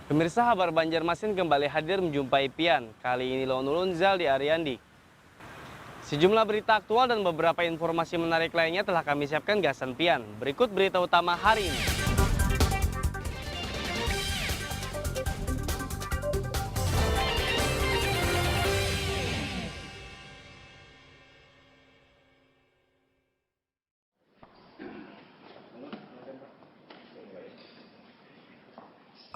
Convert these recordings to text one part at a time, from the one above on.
Pemirsa, Kabar Banjarmasin kembali hadir menjumpai Pian. Kali ini Launulun Zal di Ariandi. Sejumlah berita aktual dan beberapa informasi menarik lainnya telah kami siapkan gasan Pian. Berikut berita utama hari ini.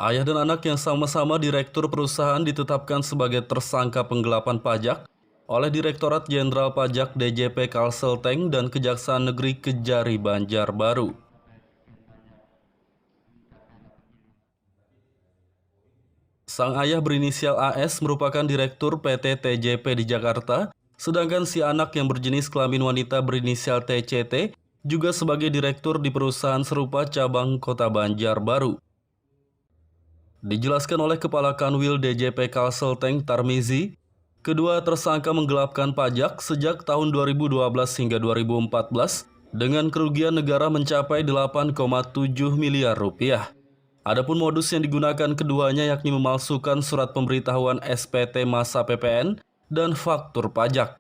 Ayah dan anak yang sama-sama direktur perusahaan ditetapkan sebagai tersangka penggelapan pajak oleh Direktorat Jenderal Pajak DJP Kalselteng dan Kejaksaan Negeri Kejari Banjarbaru. Sang ayah berinisial AS merupakan Direktur PT TJP di Jakarta, sedangkan si anak yang berjenis kelamin wanita berinisial TCT juga sebagai direktur di perusahaan serupa cabang Kota Banjarbaru. Dijelaskan oleh Kepala Kanwil DJP Kalselteng Tarmizi, kedua tersangka menggelapkan pajak sejak tahun 2012 hingga 2014 dengan kerugian negara mencapai 8,7 miliar rupiah. Adapun modus yang digunakan keduanya yakni memalsukan surat pemberitahuan SPT masa PPN dan faktur pajak.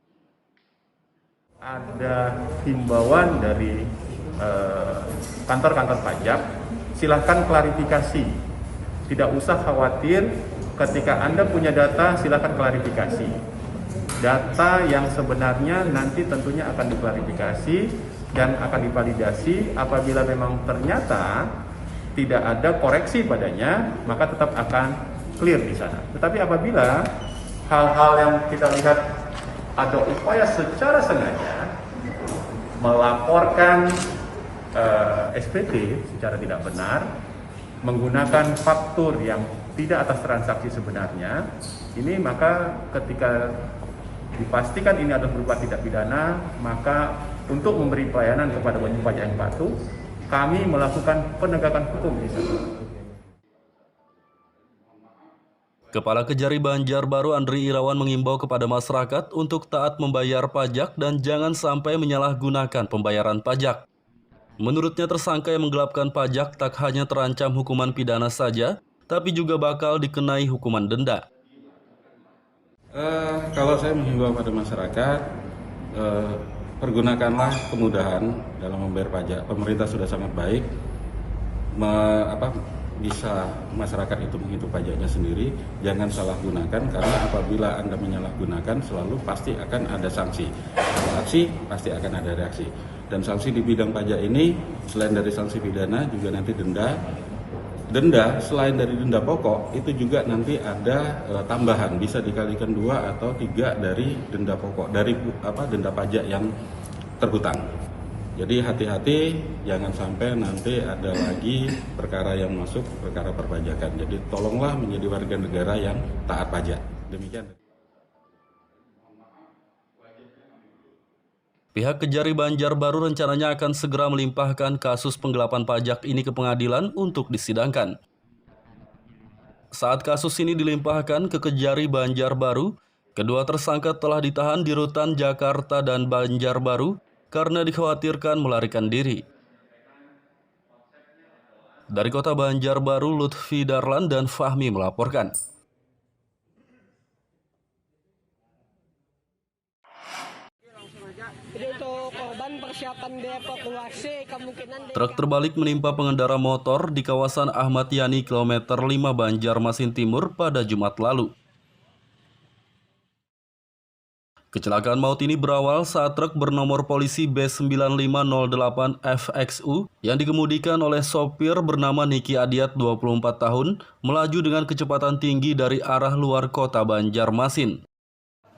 Ada himbauan dari kantor-kantor pajak, silahkan klarifikasi. Tidak usah khawatir, ketika Anda punya data, silakan klarifikasi. Data yang sebenarnya nanti tentunya akan diklarifikasi dan akan divalidasi. Apabila memang ternyata tidak ada koreksi padanya, maka tetap akan clear di sana. Tetapi apabila hal-hal yang kita lihat ada upaya secara sengaja melaporkan SPT secara tidak benar, menggunakan faktur yang tidak atas transaksi sebenarnya, ini maka ketika dipastikan ini adalah berupa tindak pidana, maka untuk memberi pelayanan kepada wajib pajak yang patuh, kami melakukan penegakan hukum di sana. Kepala Kejari Banjarbaru Andri Irawan mengimbau kepada masyarakat untuk taat membayar pajak dan jangan sampai menyalahgunakan pembayaran pajak. Menurutnya tersangka yang menggelapkan pajak tak hanya terancam hukuman pidana saja, tapi juga bakal dikenai hukuman denda. Kalau saya menghimbau pada masyarakat, pergunakanlah kemudahan dalam membayar pajak. Pemerintah sudah sangat baik, bisa masyarakat itu menghitung pajaknya sendiri. Jangan salah gunakan, karena apabila Anda menyalahgunakan selalu pasti akan ada sanksi. Aksi pasti akan ada reaksi. Dan sanksi di bidang pajak ini selain dari sanksi pidana juga nanti denda. Denda selain dari denda pokok itu juga nanti ada tambahan, bisa dikalikan 2 atau 3 dari denda pokok, dari denda pajak yang terhutang. Jadi hati-hati, jangan sampai nanti ada lagi perkara yang masuk, perkara perpajakan. Jadi tolonglah menjadi warga negara yang taat pajak. Demikian. Pihak Kejari Banjarbaru rencananya akan segera melimpahkan kasus penggelapan pajak ini ke pengadilan untuk disidangkan. Saat kasus ini dilimpahkan ke Kejari Banjarbaru, kedua tersangka telah ditahan di Rutan Jakarta dan Banjarbaru karena dikhawatirkan melarikan diri. Dari Kota Banjarbaru, Lutfi Darlan dan Fahmi melaporkan. Truk terbalik menimpa pengendara motor di kawasan Ahmad Yani kilometer 5 Banjarmasin Timur pada Jumat lalu. Kecelakaan maut ini berawal saat truk bernomor polisi B9508 FXU yang dikemudikan oleh sopir bernama Niki Adiat 24 tahun melaju dengan kecepatan tinggi dari arah luar kota Banjarmasin.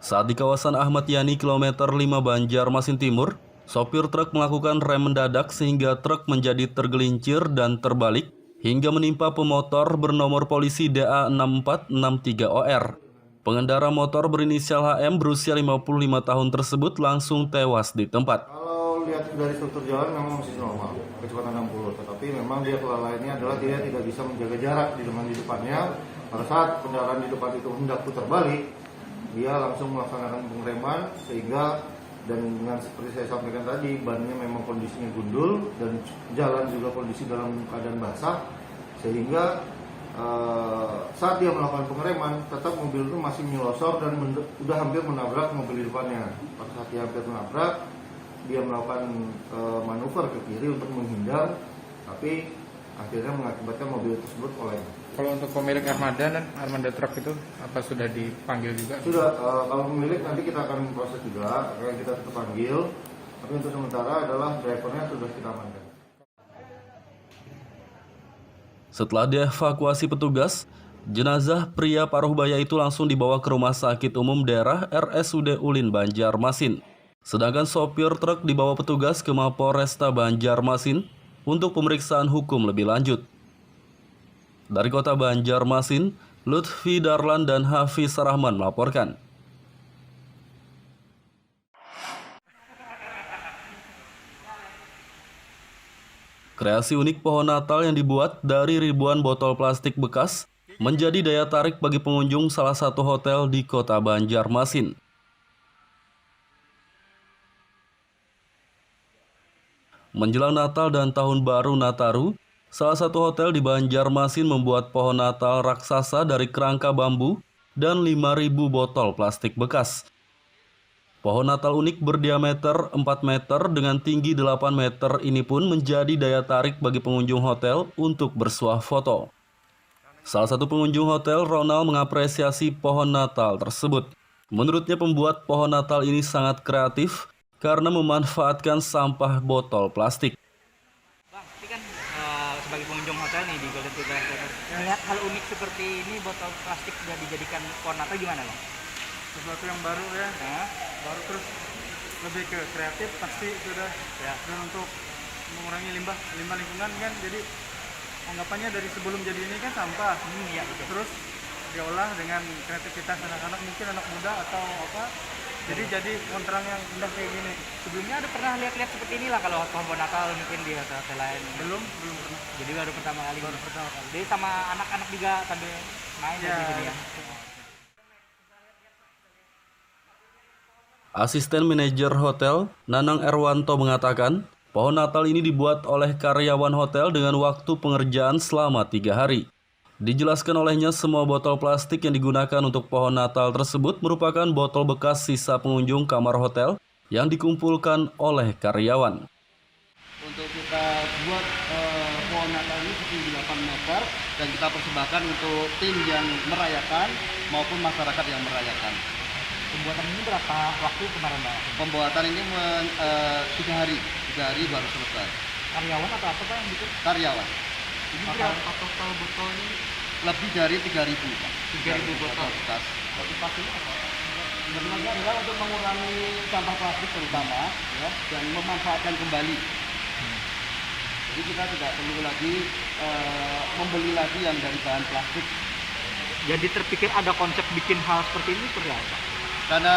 Saat di kawasan Ahmad Yani kilometer 5 Banjarmasin Timur, sopir truk melakukan rem mendadak sehingga truk menjadi tergelincir dan terbalik hingga menimpa pemotor bernomor polisi DA6463OR. Pengendara motor berinisial HM berusia 55 tahun tersebut langsung tewas di tempat. Kalau lihat dari struktur jalan memang masih normal, kecepatan 60, tetapi memang dia kelalaiannya adalah dia tidak bisa menjaga jarak di depannya. Pada saat kendaraan di depan itu hendak putar balik, dia langsung melaksanakan pengereman sehingga, dan dengan seperti saya sampaikan tadi, bannya memang kondisinya gundul dan jalan juga kondisi dalam keadaan basah, sehingga saat dia melakukan pengereman, tetap mobil itu masih menyelosor dan udah hampir menabrak mobil di depannya. Pada saat dia hampir menabrak, dia melakukan manuver ke kiri untuk menghindar, tapi akhirnya mengakibatkan mobil tersebut oleng. Kalau untuk pemilik Armada Truk itu apa sudah dipanggil juga? Sudah, kalau pemilik nanti kita akan proses juga, akan kita tetap panggil. Tapi untuk sementara adalah drivernya sudah kita amankan. Setelah dievakuasi petugas, jenazah pria paruh baya itu langsung dibawa ke Rumah Sakit Umum Daerah RSUD Ulin Banjarmasin. Sedangkan sopir truk dibawa petugas ke Mapolresta Banjarmasin untuk pemeriksaan hukum lebih lanjut. Dari kota Banjarmasin, Lutfi Darlan dan Hafiz Rahman melaporkan. Kreasi unik pohon Natal yang dibuat dari ribuan botol plastik bekas menjadi daya tarik bagi pengunjung salah satu hotel di kota Banjarmasin. Menjelang Natal dan Tahun Baru Nataru, salah satu hotel di Banjarmasin membuat pohon Natal raksasa dari kerangka bambu dan 5.000 botol plastik bekas. Pohon Natal unik berdiameter 4 meter dengan tinggi 8 meter ini pun menjadi daya tarik bagi pengunjung hotel untuk bersuah foto. Salah satu pengunjung hotel, Ronald, mengapresiasi pohon Natal tersebut. Menurutnya pembuat pohon Natal ini sangat kreatif karena memanfaatkan sampah botol plastik. Bang, ini kan sebagai pengunjung hotel nih di Golden Tiger, melihat hal unik seperti ini, botol plastik sudah dijadikan pohon Natal, gimana Bang? Sesuatu yang baru ya, baru terus lebih ke kreatif pasti sudah ya. Dan untuk mengurangi limbah lingkungan kan, jadi anggapannya dari sebelum jadi ini kan sampah, Ya, betul. terus diolah dengan kreativitas anak-anak, mungkin anak muda atau apa, jadi kontrang yang indah kayak gini. Sebelumnya ada pernah lihat-lihat seperti inilah kalau pohon Natal mungkin di hotel lain? Belum pernah. Jadi baru pertama kali. Jadi sama anak-anak juga sambil main Ya. gitu ya. Asisten manajer hotel, Nanang Erwanto, mengatakan pohon Natal ini dibuat oleh karyawan hotel dengan waktu pengerjaan selama 3 hari. Dijelaskan olehnya, semua botol plastik yang digunakan untuk pohon Natal tersebut merupakan botol bekas sisa pengunjung kamar hotel yang dikumpulkan oleh karyawan. Untuk kita buat pohon Natal ini setinggi 8 meter dan kita persembahkan untuk tim yang merayakan maupun masyarakat yang merayakan. Pembuatan ini berapa waktu kemarin Bang? Pembuatan ini 3 hari baru selesai. Karyawan atau apa Pak yang bikin? Karyawan. Ini berapa total botol ini? Lebih dari 3.000 Pak. 3.000 botol bekas. Motivasinya apa? Sebenarnya adalah untuk mengurangi sampah plastik terutama ya, dan memanfaatkan kembali. Jadi kita tidak perlu lagi membeli lagi yang dari bahan plastik. Jadi terpikir ada konsep bikin hal seperti ini seperti apa? Karena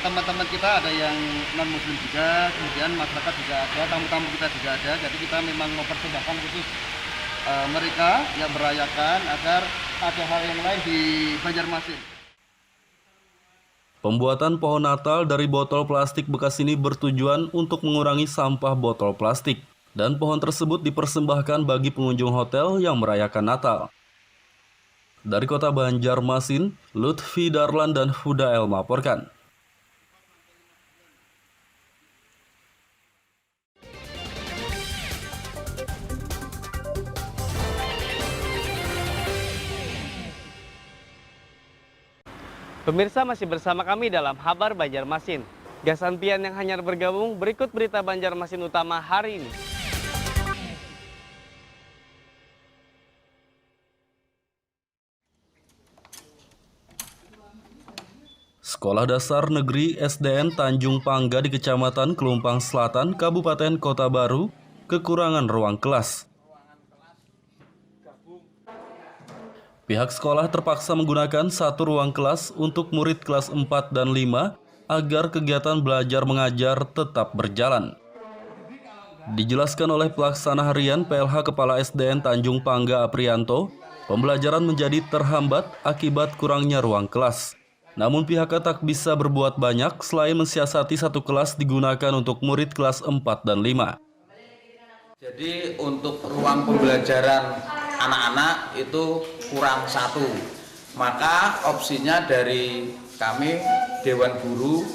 teman-teman kita ada yang non muslim juga, kemudian masyarakat juga ada, tamu-tamu kita juga ada, jadi kita memang mempersembahkan khusus mereka yang merayakan agar ada hal yang lain di Banjarmasin. Pembuatan pohon Natal dari botol plastik bekas ini bertujuan untuk mengurangi sampah botol plastik, dan pohon tersebut dipersembahkan bagi pengunjung hotel yang merayakan Natal. Dari kota Banjarmasin, Lutfi Darlan dan Hudael melaporkan. Pemirsa, masih bersama kami dalam Kabar Banjarmasin. Gasan pian yang hanyar bergabung, berikut berita Banjarmasin utama hari ini. Sekolah Dasar Negeri SDN Tanjung Pangga di Kecamatan Kelumpang Selatan, Kabupaten Kota Baru, kekurangan ruang kelas. Pihak sekolah terpaksa menggunakan satu ruang kelas untuk murid kelas 4 dan 5 agar kegiatan belajar mengajar tetap berjalan. Dijelaskan oleh pelaksana harian PLH Kepala SDN Tanjung Pangga Aprianto, pembelajaran menjadi terhambat akibat kurangnya ruang kelas. Namun pihaknya tak bisa berbuat banyak selain mensiasati satu kelas digunakan untuk murid kelas 4 dan 5. Jadi untuk ruang pembelajaran anak-anak itu kurang satu. Maka opsinya dari kami Dewan Guru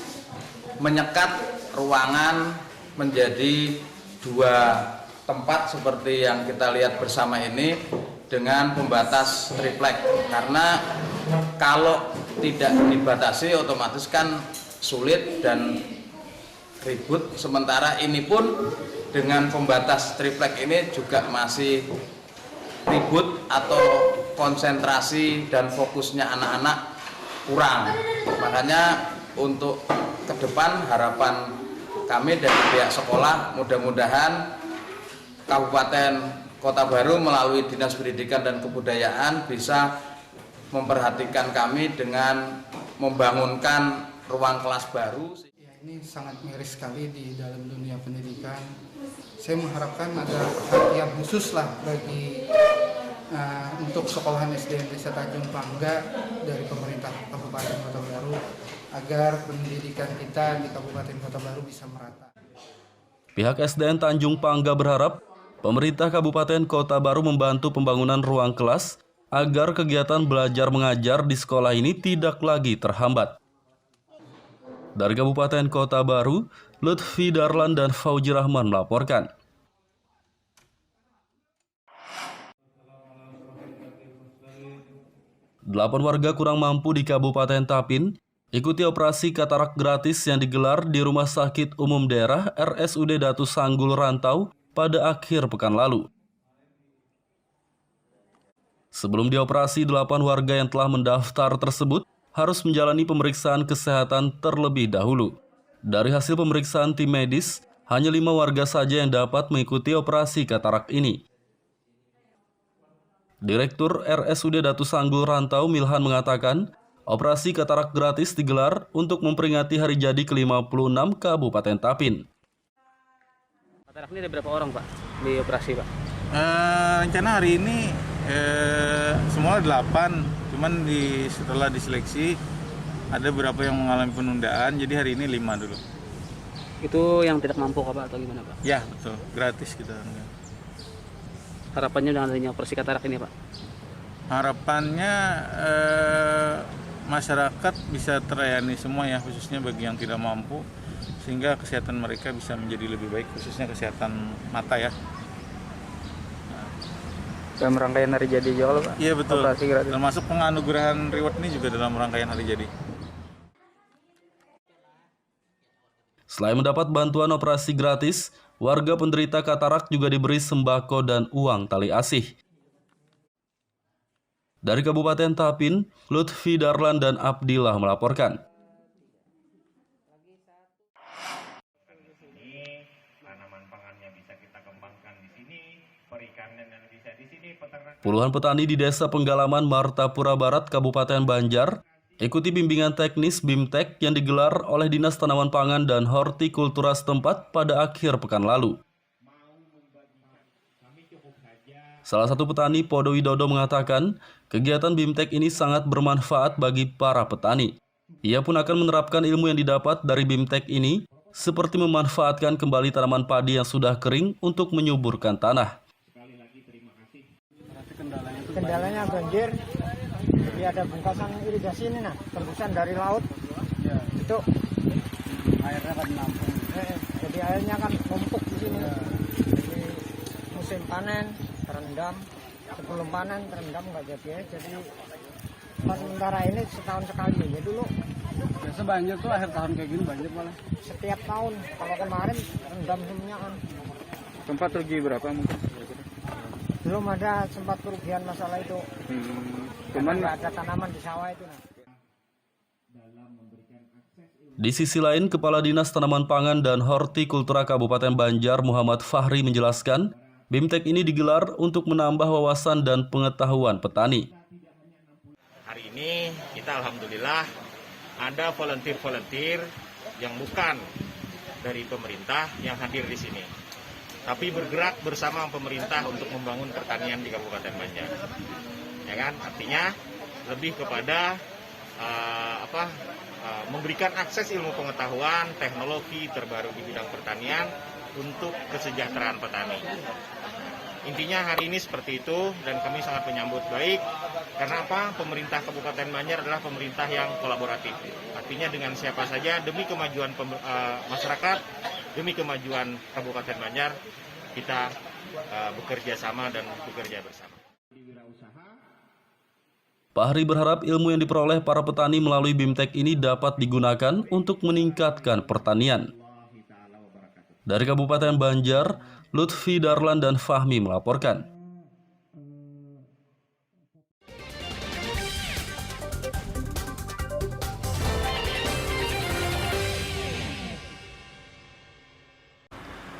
menyekat ruangan menjadi 2 tempat seperti yang kita lihat bersama ini dengan pembatas triplek, karena kalau tidak dibatasi otomatis kan sulit dan ribut. Sementara ini pun dengan pembatas triplek ini juga masih ribut atau konsentrasi dan fokusnya anak-anak kurang. Makanya untuk ke depan harapan kami dari pihak sekolah, mudah-mudahan Kabupaten Kota Baru melalui Dinas Pendidikan dan Kebudayaan bisa memperhatikan kami dengan membangunkan ruang kelas baru. Ya, ini sangat miris sekali di dalam dunia pendidikan. Saya mengharapkan ada perhatian khusus lah bagi untuk sekolahan SDN Desa Tanjung Pangga dari pemerintah Kabupaten Kota Baru agar pendidikan kita di Kabupaten Kota Baru bisa merata. Pihak SDN Tanjung Pangga berharap pemerintah Kabupaten Kota Baru membantu pembangunan ruang kelas agar kegiatan belajar mengajar di sekolah ini tidak lagi terhambat. Dari Kabupaten Kota Baru, Lutfi Darlan dan Fauji Rahman melaporkan. Delapan warga kurang mampu di Kabupaten Tapin ikuti operasi katarak gratis yang digelar di Rumah Sakit Umum Daerah RSUD Datu Sanggul Rantau pada akhir pekan lalu. Sebelum dioperasi, 8 warga yang telah mendaftar tersebut harus menjalani pemeriksaan kesehatan terlebih dahulu. Dari hasil pemeriksaan tim medis, hanya 5 warga saja yang dapat mengikuti operasi katarak ini. Direktur RSUD Datu Sanggul Rantau Milhan mengatakan, operasi katarak gratis digelar untuk memperingati hari jadi ke-56 Kabupaten Tapin. Katarak ini ada berapa orang Pak di operasi Pak? Rencana hari ini semua 8, cuman setelah diseleksi ada beberapa yang mengalami penundaan, jadi hari ini 5 dulu. Itu yang tidak mampu Pak atau gimana Pak? Ya betul, gratis kita. Harapannya dengan adanya operasi katarak ini Pak? Harapannya masyarakat bisa terlayani semua ya, khususnya bagi yang tidak mampu, sehingga kesehatan mereka bisa menjadi lebih baik, khususnya kesehatan mata ya. Dalam rangkaian hari jadi juga Pak? Iya betul, operasi gratis. Termasuk penganugerahan reward ini juga dalam rangkaian hari jadi. Selain mendapat bantuan operasi gratis, warga penderita katarak juga diberi sembako dan uang tali asih. Dari Kabupaten Tapin, Lutfi Darlan dan Abdillah melaporkan. Puluhan petani di Desa Penggalaman, Martapura Barat, Kabupaten Banjar, ikuti bimbingan teknis BIMTEK yang digelar oleh Dinas Tanaman Pangan dan Hortikultura setempat pada akhir pekan lalu. Salah satu petani, Podo Widodo, mengatakan kegiatan BIMTEK ini sangat bermanfaat bagi para petani. Ia pun akan menerapkan ilmu yang didapat dari BIMTEK ini, seperti memanfaatkan kembali tanaman padi yang sudah kering untuk menyuburkan tanah. Kendalanya banjir, jadi ada bungkasan irigasi ini tembusan dari laut, ya. Itu airnya kan menampung, jadi airnya kan numpuk di sini. Jadi musim panen terendam, sebelum panen terendam nggak jadi pas sementara ini setahun sekali ya dulu. Biasa banjir tuh akhir tahun kayak gini banjir malah. Setiap tahun, kalau kemarin terendam semuanya kan. Sempat rugi berapa mungkin? Belum ada sempat kerugian masalah itu. Cuman nggak ada tanaman di sawah itu. Di sisi lain, Kepala Dinas Tanaman Pangan dan Hortikultura Kabupaten Banjar Muhammad Fahri menjelaskan, BIMTEK ini digelar untuk menambah wawasan dan pengetahuan petani. Hari ini kita alhamdulillah ada volunteer yang bukan dari pemerintah yang hadir di sini, tapi bergerak bersama pemerintah untuk membangun pertanian di Kabupaten Banjar. Ya kan, artinya lebih kepada memberikan akses ilmu pengetahuan, teknologi terbaru di bidang pertanian untuk kesejahteraan petani. Intinya hari ini seperti itu dan kami sangat menyambut baik. Karena apa? Pemerintah Kabupaten Banjar adalah pemerintah yang kolaboratif. Artinya dengan siapa saja demi kemajuan masyarakat, demi kemajuan Kabupaten Banjar, kita bekerja sama dan bekerja bersama. Pak Hari berharap ilmu yang diperoleh para petani melalui BIMTEK ini dapat digunakan untuk meningkatkan pertanian. Dari Kabupaten Banjar, Lutfi Darlan dan Fahmi melaporkan.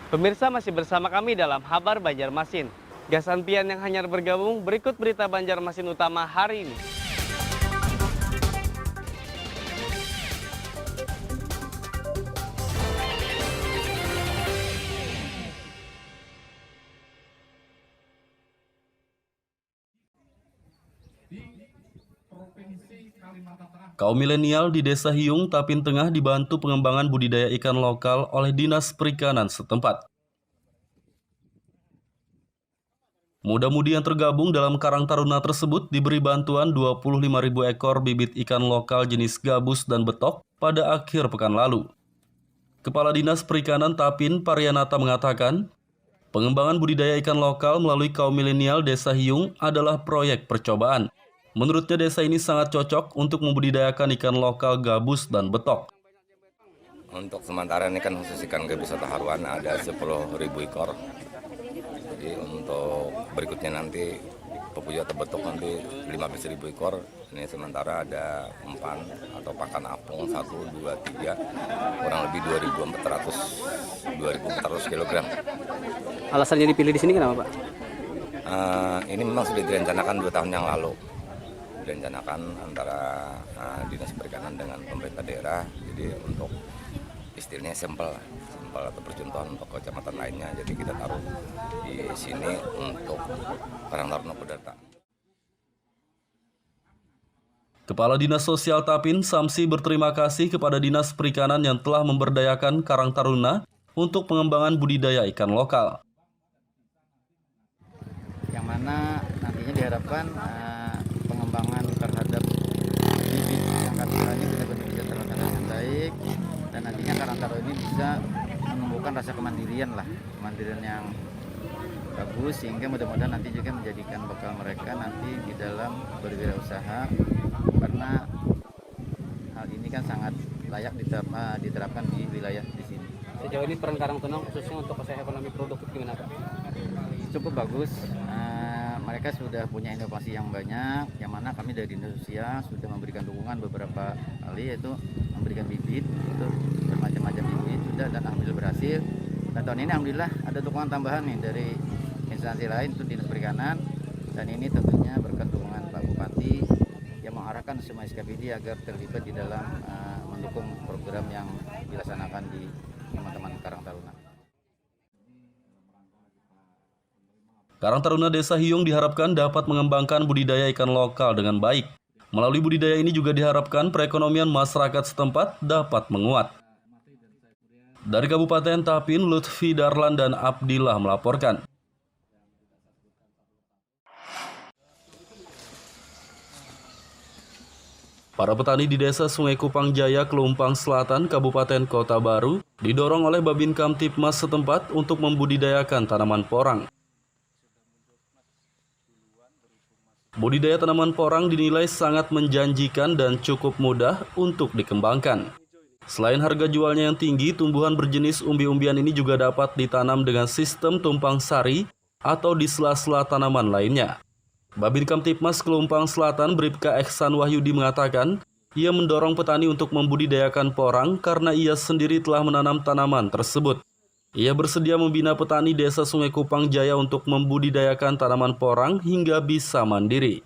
Pemirsa masih bersama kami dalam Kabar Banjarmasin. Gasan Pian yang hanyar bergabung, berikut berita Banjarmasin utama hari ini. Kaum milenial di Desa Hiung, Tapin Tengah dibantu pengembangan budidaya ikan lokal oleh Dinas Perikanan setempat. Muda-mudi yang tergabung dalam Karang Taruna tersebut diberi bantuan 25.000 ekor bibit ikan lokal jenis gabus dan betok pada akhir pekan lalu. Kepala Dinas Perikanan Tapin Parianata mengatakan, pengembangan budidaya ikan lokal melalui kaum milenial Desa Hiung adalah proyek percobaan. Menurutnya desa ini sangat cocok untuk membudidayakan ikan lokal gabus dan betok. Untuk sementara ini kan khusus ikan gabus atau haruan ada 10.000 ekor. Jadi untuk berikutnya nanti pepuja atau betok nanti 15.000 ekor. Ini sementara ada umpan atau pakan apung 1, 2, 3 kurang lebih 2.400 kg. Alasannya dipilih di sini kenapa, Pak? Ini memang sudah direncanakan 2 tahun yang lalu. Direncanakan antara Dinas Perikanan dengan pemerintah daerah. Jadi untuk istilahnya sampel atau percontohan untuk kecamatan lainnya. Jadi kita taruh di sini untuk Karang Taruna Purwakarta. Kepala Dinas Sosial Tapin, Samsi, berterima kasih kepada Dinas Perikanan yang telah memberdayakan Karang Taruna untuk pengembangan budidaya ikan lokal. Yang mana nantinya diharapkan pengembangan terhadap bibit yang kami ini benar-benar bisa terlaksana dengan baik, dan nantinya Karang Taruna ini bisa menumbuhkan rasa kemandirian yang bagus, sehingga mudah-mudahan nanti juga menjadikan bekal mereka nanti di dalam berwirausaha, karena hal ini kan sangat layak diterapkan di wilayah di sini. Sejauh ini peran Karang Taruna khususnya untuk usaha ekonomi produktif gimana, Pak? Cukup bagus. Mereka sudah punya inovasi yang banyak, yang mana kami dari Indonesia sudah memberikan dukungan beberapa kali, yaitu memberikan bibit untuk bermacam-macam bibit sudah, dan alhamdulillah berhasil. Dan tahun ini alhamdulillah ada dukungan tambahan nih dari instansi lain untuk Dinas Perikanan, dan ini tentunya berkat dukungan Pak Bupati yang mengarahkan semua SKPD agar terlibat di dalam mendukung program yang dilaksanakan di teman-teman Karang Taruna. Karang Taruna Desa Hiung diharapkan dapat mengembangkan budidaya ikan lokal dengan baik. Melalui budidaya ini juga diharapkan perekonomian masyarakat setempat dapat menguat. Dari Kabupaten Tapin, Lutfi Darlan dan Abdillah melaporkan. Para petani di Desa Sungai Kupang Jaya, Kelumpang Selatan, Kabupaten Kota Baru, didorong oleh Babin Kamtipmas setempat untuk membudidayakan tanaman porang. Budidaya tanaman porang dinilai sangat menjanjikan dan cukup mudah untuk dikembangkan. Selain harga jualnya yang tinggi, tumbuhan berjenis umbi-umbian ini juga dapat ditanam dengan sistem tumpang sari atau di sela-sela tanaman lainnya. Babin Kamtipmas Kelumpang Selatan Bribka Ehsan Wahyudi mengatakan, ia mendorong petani untuk membudidayakan porang karena ia sendiri telah menanam tanaman tersebut. Ia bersedia membina petani Desa Sungai Kupang Jaya untuk membudidayakan tanaman porang hingga bisa mandiri.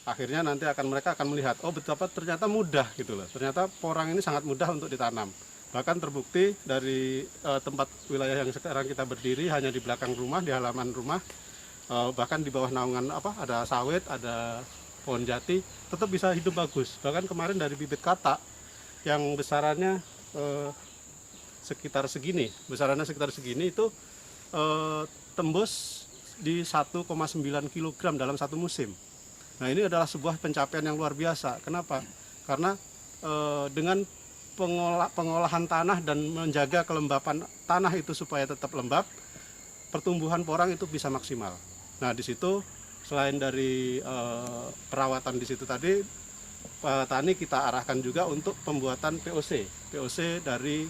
Akhirnya nanti mereka akan melihat, oh betapa ternyata mudah gitu loh. Ternyata porang ini sangat mudah untuk ditanam. Bahkan terbukti dari tempat wilayah yang sekarang kita berdiri hanya di belakang rumah, di halaman rumah, bahkan di bawah naungan ada sawit, ada pohon jati, tetap bisa hidup bagus. Bahkan kemarin dari bibit katak yang besarannya besarannya sekitar segini itu tembus di 1,9 kg dalam satu musim. Nah, ini adalah sebuah pencapaian yang luar biasa. Kenapa? Karena dengan pengolahan tanah dan menjaga kelembapan tanah itu supaya tetap lembab, pertumbuhan porang itu bisa maksimal. Nah, di situ selain dari perawatan di situ tadi, petani kita arahkan juga untuk pembuatan POC dari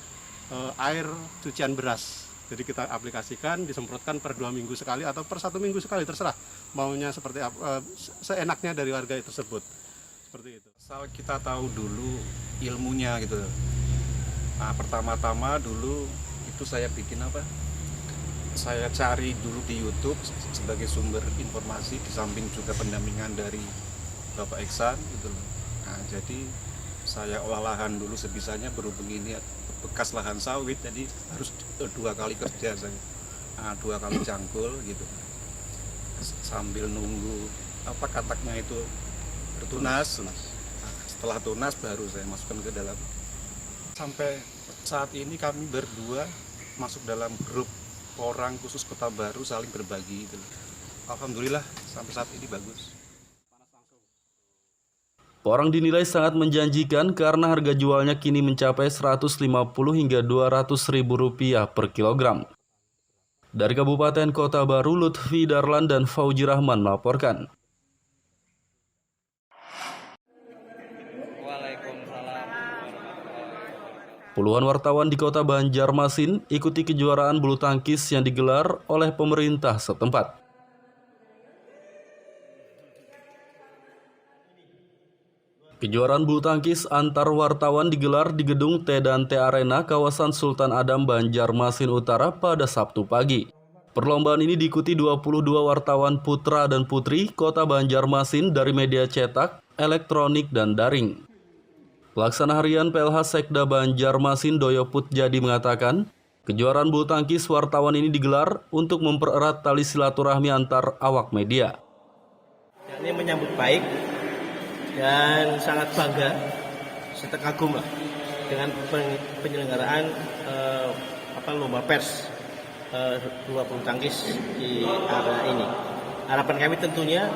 air cucian beras. Jadi kita aplikasikan, disemprotkan per 2 minggu sekali atau per 1 minggu sekali, terserah maunya seperti apa, seenaknya dari warga tersebut. Seperti itu. Asal kita tahu dulu ilmunya gitu. Nah, pertama-tama dulu itu saya bikin apa? Saya cari dulu di YouTube sebagai sumber informasi, di samping juga pendampingan dari Bapak Iksan gitu loh. Nah, jadi saya olah lahan dulu sebisanya, berhubung ini bekas lahan sawit, jadi harus 2 kali kerja saya. Nah, 2 kali cangkul gitu. Sambil nunggu apa kataknya itu bertunas. Nah, setelah tunas baru saya masukkan ke dalam. Sampai saat ini kami berdua masuk dalam grup orang khusus Kota Baru saling berbagi gitu. Alhamdulillah sampai saat ini bagus. Porang dinilai sangat menjanjikan karena harga jualnya kini mencapai Rp150 hingga Rp200.000 per kilogram. Dari Kabupaten Kota Baru, Lutfi Darlan dan Fauji Rahman melaporkan. Puluhan wartawan di Kota Banjarmasin ikuti kejuaraan bulu tangkis yang digelar oleh pemerintah setempat. Kejuaraan bulu tangkis antar wartawan digelar di Gedung T&T Arena kawasan Sultan Adam Banjarmasin Utara pada Sabtu pagi. Perlombaan ini diikuti 22 wartawan putra dan putri Kota Banjarmasin dari media cetak, elektronik, dan daring. Pelaksana harian PLH Sekda Banjarmasin Doyo Putjadi mengatakan, kejuaraan bulu tangkis wartawan ini digelar untuk mempererat tali silaturahmi antar awak media. Ini menyambut baik dan sangat bangga, serta kagum lah dengan penyelenggaraan lomba pers dua bulu tangkis di area ini. Harapan kami tentunya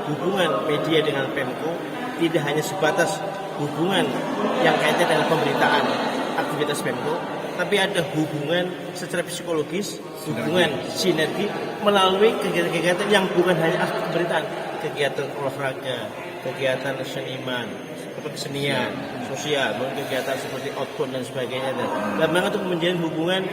hubungan media dengan Pemko tidak hanya sebatas hubungan yang kaitan dengan pemberitaan aktivitas Pemko, tapi ada hubungan secara psikologis, hubungan sinergi melalui kegiatan-kegiatan yang bukan hanya aspek pemberitaan, kegiatan olahraga, kegiatan seniman, kesenian, sosial, kegiatan seperti outbound dan sebagainya. Dan memang untuk menjalin hubungan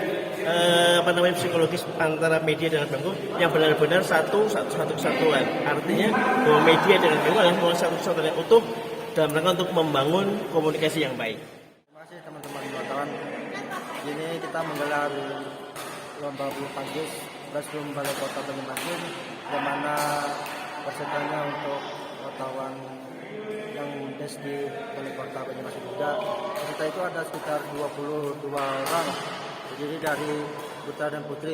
psikologis antara media dengan Pemko yang benar-benar satu kesatuan. Artinya bahwa media dengan Pemko adalah satu kesatuan yang utuh dalam rangka untuk membangun komunikasi yang baik. Terima kasih teman-teman wartawan. Ini kita menggelar lomba bulu tangkis Presbum Balai Kota Banjarmasin, di mana pesertanya untuk wartawan yang des di Balai Kota Banjarmasin juga. Peserta itu ada sekitar 22 orang, terdiri dari putra dan putri.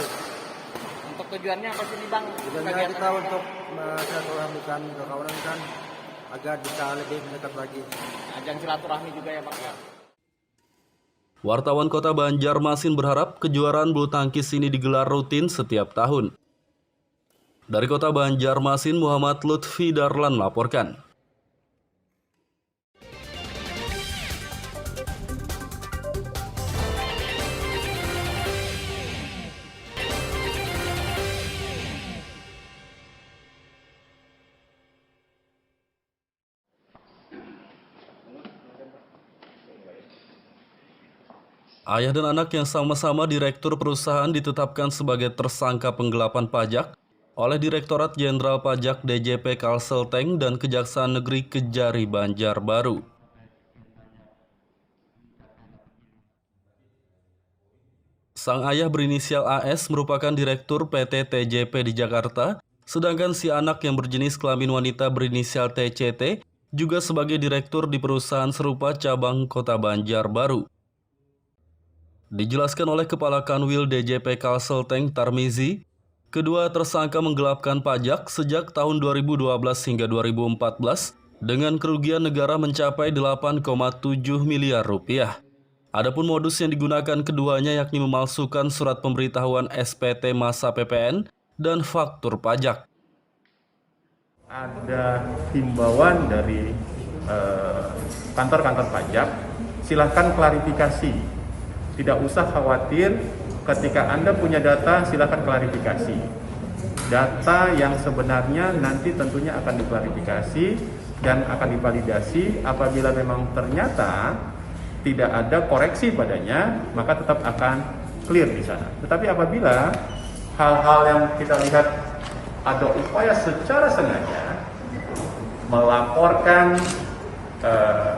Untuk tujuannya apa sih nih Bang? Tujuannya kita untuk silaturahmikan kekawanan kan agar bisa lebih mendekat lagi. Ajang silaturahmi juga ya Pak ya. Wartawan Kota Banjarmasin berharap kejuaraan bulu tangkis ini digelar rutin setiap tahun. Dari Kota Banjarmasin, Muhammad Lutfi Darlan melaporkan. Ayah dan anak yang sama-sama direktur perusahaan ditetapkan sebagai tersangka penggelapan pajak oleh Direktorat Jenderal Pajak DJP Kalselteng dan Kejaksaan Negeri Kejari Banjarbaru. Sang ayah berinisial AS merupakan Direktur PT TJP di Jakarta, sedangkan si anak yang berjenis kelamin wanita berinisial TCT juga sebagai direktur di perusahaan serupa cabang Kota Banjarbaru. Dijelaskan oleh Kepala Kanwil DJP Kalselteng Tarmizi, kedua tersangka menggelapkan pajak sejak tahun 2012 hingga 2014 dengan kerugian negara mencapai 8,7 miliar rupiah. Adapun modus yang digunakan keduanya yakni memalsukan surat pemberitahuan SPT masa PPN dan faktur pajak. Ada himbauan dari kantor-kantor pajak, silahkan klarifikasi. Tidak usah khawatir, ketika Anda punya data, silahkan klarifikasi. Data yang sebenarnya nanti tentunya akan diklarifikasi dan akan divalidasi. Apabila memang ternyata tidak ada koreksi padanya, maka tetap akan clear di sana. Tetapi apabila hal-hal yang kita lihat ada upaya secara sengaja melaporkan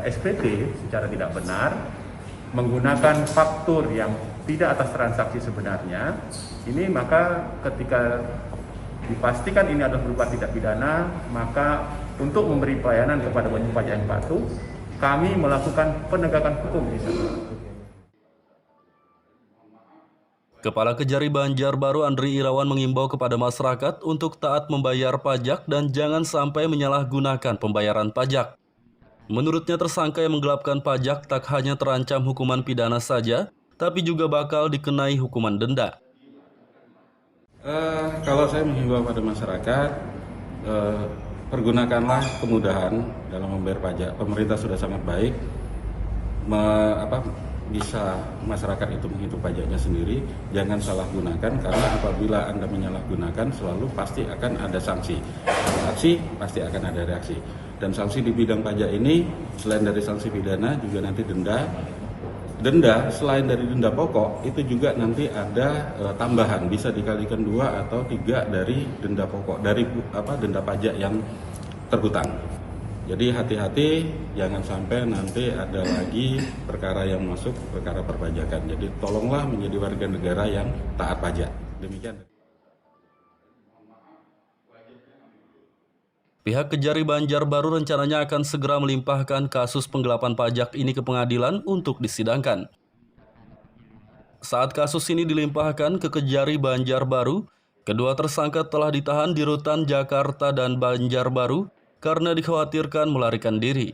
SPT secara tidak benar, menggunakan faktur yang tidak atas transaksi sebenarnya, ini maka ketika dipastikan ini adalah berupa tindak pidana, maka untuk memberi pelayanan kepada wajib pajak yang patuh, kami melakukan penegakan hukum di sana. Kepala Kejari Banjarbaru Andri Irawan mengimbau kepada masyarakat untuk taat membayar pajak dan jangan sampai menyalahgunakan pembayaran pajak. Menurutnya tersangka yang menggelapkan pajak tak hanya terancam hukuman pidana saja, tapi juga bakal dikenai hukuman denda. Kalau saya menghimbau pada masyarakat, pergunakanlah kemudahan dalam membayar pajak. Pemerintah sudah sangat baik, bisa masyarakat itu menghitung pajaknya sendiri. Jangan salah gunakan, karena apabila Anda menyalahgunakan selalu pasti akan ada sanksi. Sanksi pasti akan ada reaksi. Dan sanksi di bidang pajak ini selain dari sanksi pidana juga nanti denda. Denda selain dari denda pokok itu juga nanti ada tambahan, bisa dikalikan 2 atau 3 dari denda pokok, dari denda pajak yang terhutang. Jadi hati-hati, jangan sampai nanti ada lagi perkara yang masuk, perkara perpajakan. Jadi tolonglah menjadi warga negara yang taat pajak. Demikian. Pihak Kejari Banjarbaru rencananya akan segera melimpahkan kasus penggelapan pajak ini ke pengadilan untuk disidangkan. Saat kasus ini dilimpahkan ke Kejari Banjarbaru, kedua tersangka telah ditahan di Rutan Jakarta dan Banjarbaru karena dikhawatirkan melarikan diri.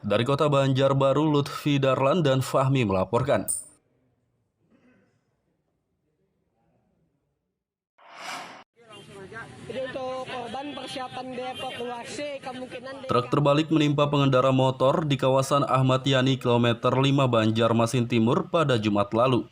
Dari Kota Banjarbaru, Lutfi Darlan dan Fahmi melaporkan. Truk terbalik menimpa pengendara motor di kawasan Ahmad Yani kilometer 5 Banjarmasin Timur pada Jumat lalu.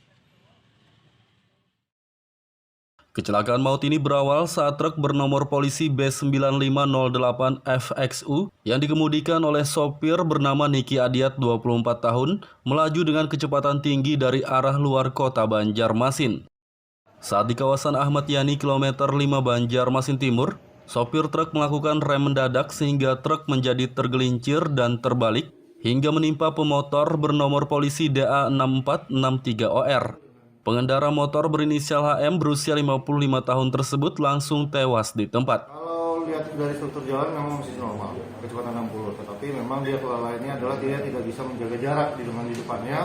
Kecelakaan maut ini berawal saat truk bernomor polisi B9508 FXU yang dikemudikan oleh sopir bernama Niki Adiat 24 tahun melaju dengan kecepatan tinggi dari arah luar kota Banjarmasin. Saat di kawasan Ahmad Yani kilometer 5 Banjarmasin Timur, sopir truk melakukan rem mendadak sehingga truk menjadi tergelincir dan terbalik hingga menimpa pemotor bernomor polisi DA6463OR. Pengendara motor berinisial HM berusia 55 tahun tersebut langsung tewas di tempat. Kalau lihat dari struktur jalan memang masih normal, kecepatan 60, tetapi memang dia kelalaiannya adalah dia tidak bisa menjaga jarak dengan di depannya.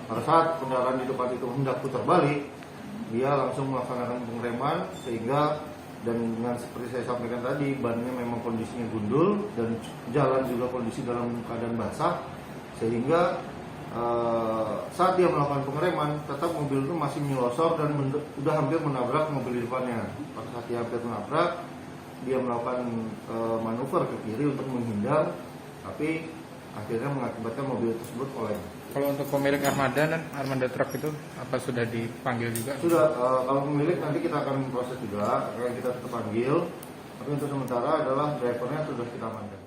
Pada saat kendaraan di depan itu hendak putar balik, dia langsung melaksanakan pengereman sehingga, dan dengan seperti saya sampaikan tadi, bannya memang kondisinya gundul dan jalan juga kondisi dalam keadaan basah, sehingga saat dia melakukan pengereman tetap mobil itu masih menyelosor dan sudah hampir menabrak mobil di depannya. Pada saat dia hampir menabrak, dia melakukan manuver ke kiri untuk menghindar, tapi akhirnya mengakibatkan mobil tersebut oleng. Kalau untuk pemilik armada truk itu apa sudah dipanggil juga? Sudah, kalau pemilik nanti kita akan proses juga, akan kita tetap panggil. Tapi untuk sementara adalah drivernya sudah kita amankan.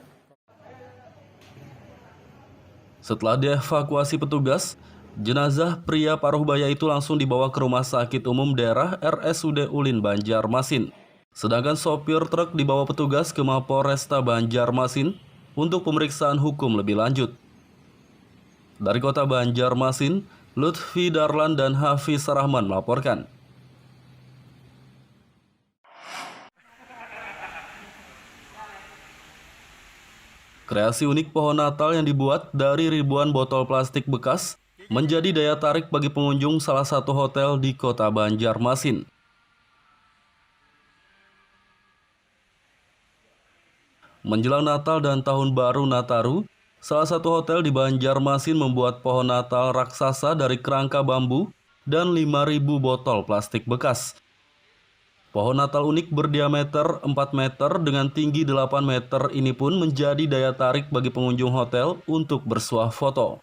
Setelah dievakuasi petugas, jenazah pria paruh baya itu langsung dibawa ke Rumah Sakit Umum Daerah RSUD Ulin Banjarmasin. Sedangkan sopir truk dibawa petugas ke Mapolresta Banjarmasin untuk pemeriksaan hukum lebih lanjut. Dari Kota Banjarmasin, Lutfi Darlan dan Hafiz Rahman melaporkan. Kreasi unik pohon Natal yang dibuat dari ribuan botol plastik bekas menjadi daya tarik bagi pengunjung salah satu hotel di Kota Banjarmasin. Menjelang Natal dan Tahun Baru Nataru, salah satu hotel di Banjarmasin membuat pohon Natal raksasa dari kerangka bambu dan 5.000 botol plastik bekas. Pohon Natal unik berdiameter 4 meter dengan tinggi 8 meter ini pun menjadi daya tarik bagi pengunjung hotel untuk bersuah foto.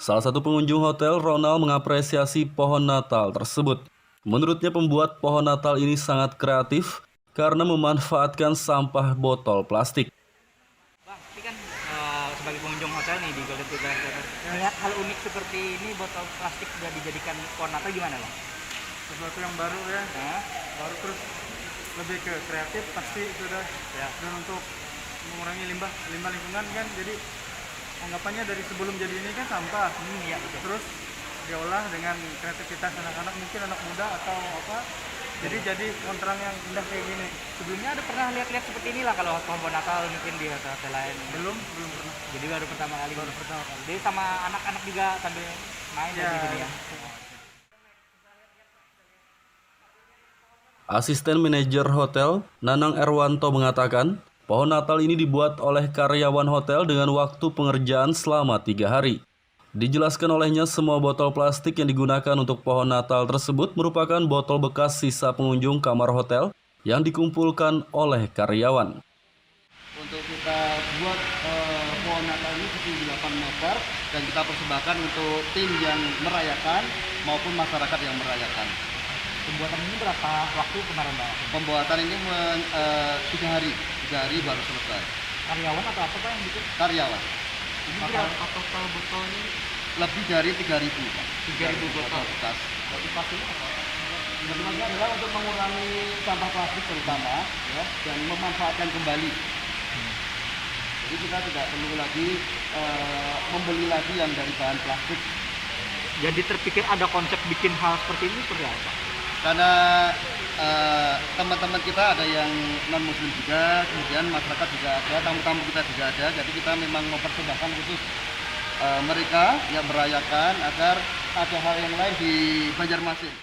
Salah satu pengunjung hotel, Ronald, mengapresiasi pohon Natal tersebut. Menurutnya pembuat pohon Natal ini sangat kreatif karena memanfaatkan sampah botol plastik. Bang, ini kan sebagai pengunjung hotel nih di Golden Tutor, melihat hal unik seperti ini, botol plastik sudah dijadikan pohon Natal gimana, Bang? Sesuatu yang baru ya, baru terus lebih ke kreatif pasti itu dah. Dan untuk mengurangi limbah lingkungan kan, jadi anggapannya dari sebelum jadi ini kan sampah, Iya, betul. terus diolah dengan kreativitas anak-anak, mungkin anak muda atau apa, jadi kontrang yang indah kayak gini. Sebelumnya ada pernah lihat-lihat seperti inilah kalau pohon Natal mungkin di hotel lain? Belum pernah. Jadi baru pertama kali. Jadi sama anak-anak juga sambil main di sini ya. Asisten manajer hotel, Nanang Erwanto, mengatakan, pohon Natal ini dibuat oleh karyawan hotel dengan waktu pengerjaan selama 3 hari. Dijelaskan olehnya, semua botol plastik yang digunakan untuk pohon Natal tersebut merupakan botol bekas sisa pengunjung kamar hotel yang dikumpulkan oleh karyawan. Untuk kita buat pohon Natal ini setinggi 8 meter dan kita persembahkan untuk tim yang merayakan maupun masyarakat yang merayakan. Pembuatan ini berapa waktu kemarin, Bang? Pembuatan ini 3 hari baru selesai. Karyawan atau apa, Pak, yang bikin? Karyawan. Ini berapa total botolnya? Lebih dari 3.000, Pak. 3.000 botol bekas. Motivasinya apa? Motivasinya adalah untuk mengurangi sampah plastik terutama, ya, dan memanfaatkan kembali. Jadi kita tidak perlu lagi membeli lagi yang dari bahan plastik. Jadi terpikir ada konsep bikin hal seperti ini seperti apa? Karena teman-teman kita ada yang non-muslim juga, kemudian masyarakat juga ada, tamu-tamu kita juga ada, jadi kita memang mempersembahkan khusus mereka yang merayakan agar ada hal yang lain di Banjarmasin.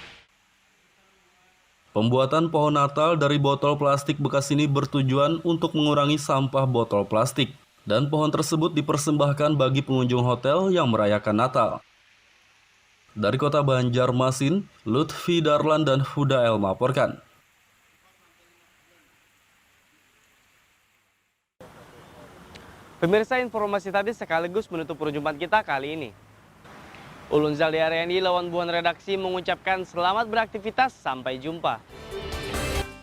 Pembuatan pohon Natal dari botol plastik bekas ini bertujuan untuk mengurangi sampah botol plastik, dan pohon tersebut dipersembahkan bagi pengunjung hotel yang merayakan Natal. Dari kota Banjarmasin, Lutfi Darlan dan Hudael melaporkan. Pemirsa, informasi tadi sekaligus menutup perjumpaan kita kali ini. Ulun Zaldi Ariandi, lawan buan redaksi, mengucapkan selamat beraktivitas, sampai jumpa.